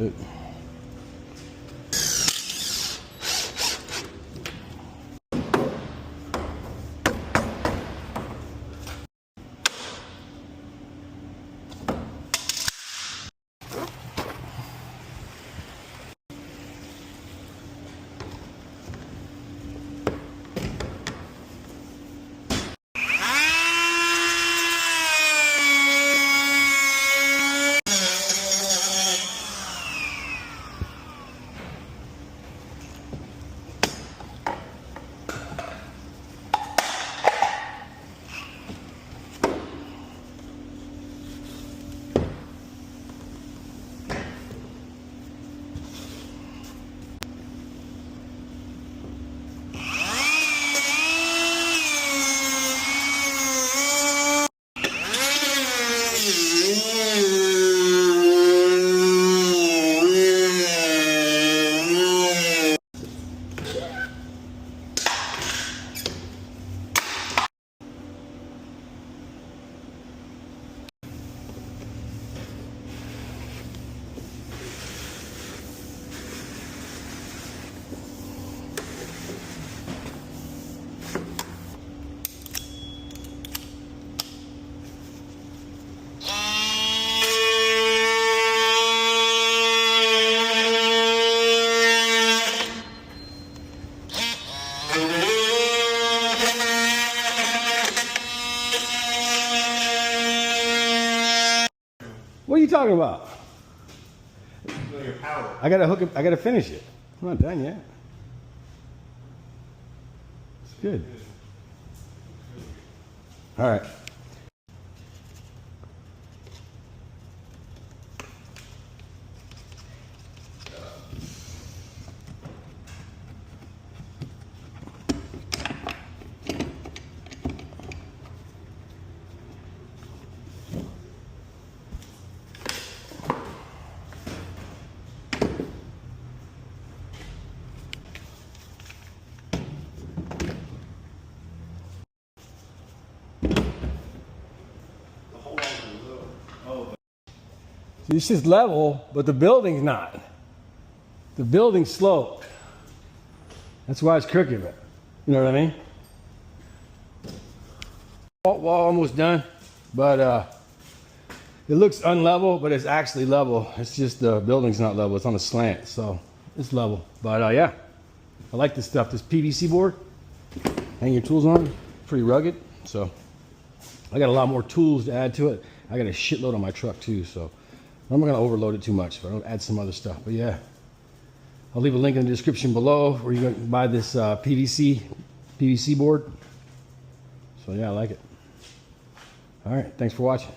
it. What are you talking about? Your power. I gotta hook it. I gotta finish it. I'm not done yet. It's good. All right. This is level, but the building's not. The building's sloped. That's why it's crooked. You know what I mean? Wall almost done, but it looks unlevel, but it's actually level. It's just the building's not level. It's on a slant, so it's level. But yeah, I like this stuff. This PVC board, hang your tools on, pretty rugged. So I got a lot more tools to add to it. I got a shitload on my truck too, so I'm not gonna overload it too much, but I'll add some other stuff. But yeah, I'll leave a link in the description below where you can buy this PVC board. So yeah, I like it. All right, thanks for watching.